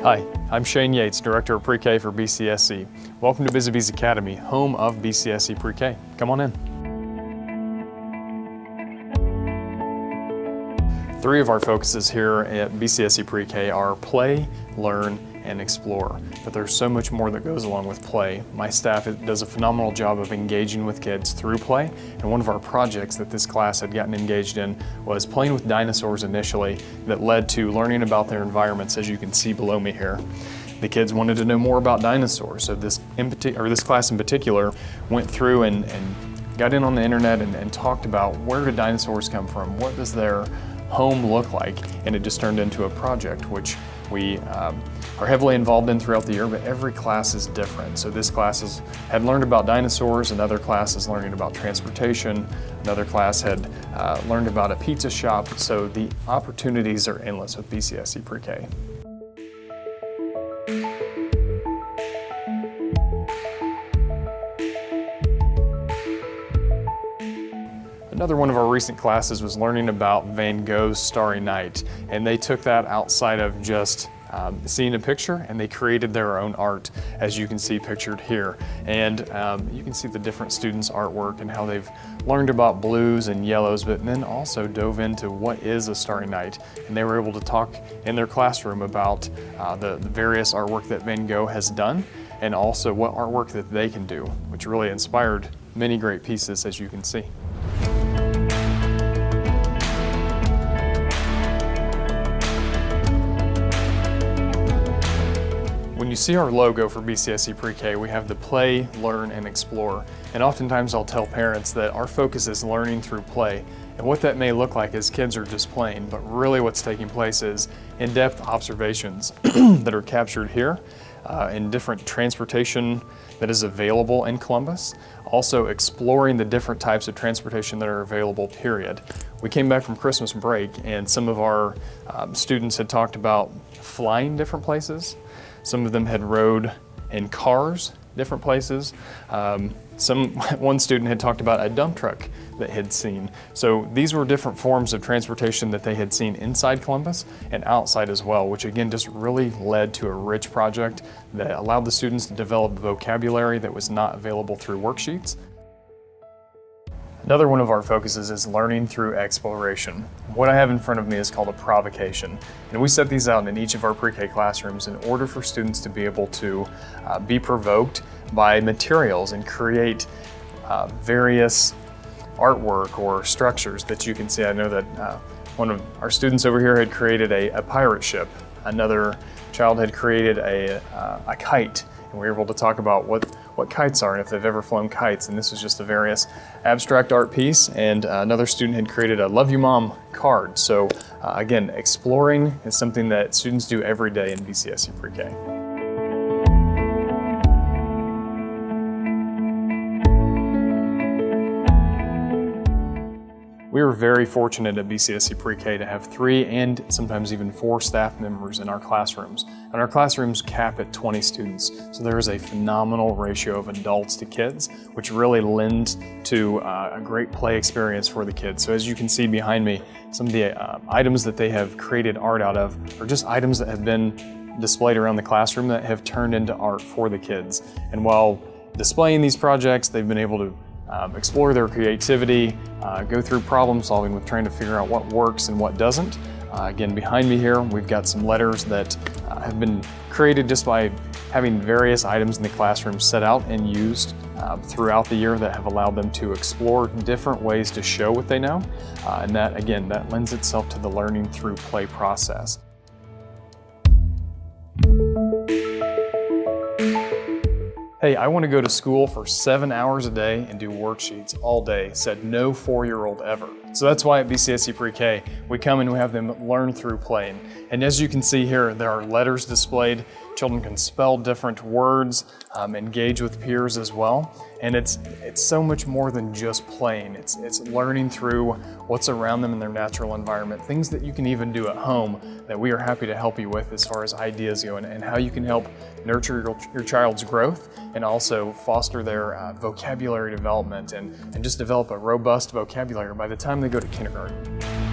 Hi, I'm Shane Yates, Director of Pre-K for BCSC. Welcome to Busy Bees Academy, home of BCSC Pre-K. Come on in. Three of our focuses here at BCSC Pre-K are play, learn, and explore. But there's so much more that goes along with play. My staff does a phenomenal job of engaging with kids through play, and one of our projects that this class had gotten engaged in was playing with dinosaurs initially that led to learning about their environments, as you can see below me here. The kids wanted to know more about dinosaurs, so this class in particular went through and got in on the internet and talked about where do dinosaurs come from, what does their home look like, and it just turned into a project which we are heavily involved in throughout the year, but every class is different. So this class had learned about dinosaurs, another class is learning about transportation, another class had learned about a pizza shop, so the opportunities are endless with BCSC Pre-K. Another one of our recent classes was learning about Van Gogh's Starry Night, and they took that outside of just seeing a picture, and they created their own art, as you can see pictured here. And you can see the different students' artwork and how they've learned about blues and yellows, but then also dove into what is a starry night. And they were able to talk in their classroom about the various artwork that Van Gogh has done, and also what artwork that they can do, which really inspired many great pieces, as you can see. When you see our logo for BCSC Pre-K, we have the play, learn, and explore. And oftentimes I'll tell parents that our focus is learning through play. And what that may look like is kids are just playing, but really what's taking place is in-depth observations that are captured here in different transportation that is available in Columbus. Also exploring the different types of transportation that are available, period. We came back from Christmas break and some of our students had talked about flying different places. Some of them had rode in cars, different places. One student had talked about a dump truck that he'd seen. So these were different forms of transportation that they had seen inside Columbus and outside as well, which again just really led to a rich project that allowed the students to develop vocabulary that was not available through worksheets. Another one of our focuses is learning through exploration. What I have in front of me is called a provocation. And we set these out in each of our pre-K classrooms in order for students to be able to be provoked by materials and create various artwork or structures that you can see. I know that one of our students over here had created a pirate ship. Another child had created a kite. And we were able to talk about what kites are and if they've ever flown kites. And this was just a various abstract art piece. And another student had created a Love You Mom card. So again, exploring is something that students do every day in BCSC Pre-K. We are very fortunate at BCSC Pre-K to have 3 and sometimes even 4 staff members in our classrooms. And our classrooms cap at 20 students. So there is a phenomenal ratio of adults to kids, which really lends to a great play experience for the kids. So as you can see behind me, some of the items that they have created art out of are just items that have been displayed around the classroom that have turned into art for the kids. And while displaying these projects, they've been able to explore their creativity, go through problem solving with trying to figure out what works and what doesn't. Again, behind me here, we've got some letters that have been created just by having various items in the classroom set out and used throughout the year that have allowed them to explore different ways to show what they know. And that, again, that lends itself to the learning through play process. Hey, I want to go to school for 7 hours a day and do worksheets all day, said no 4-year-old ever. So that's why at BCSC Pre-K, we come and we have them learn through playing. And as you can see here, there are letters displayed. Children can spell different words, engage with peers as well. And it's so much more than just playing. It's learning through what's around them in their natural environment, things that you can even do at home that we are happy to help you with as far as ideas go, and how you can help nurture your child's growth and also foster their vocabulary development and just develop a robust vocabulary by the time they go to kindergarten.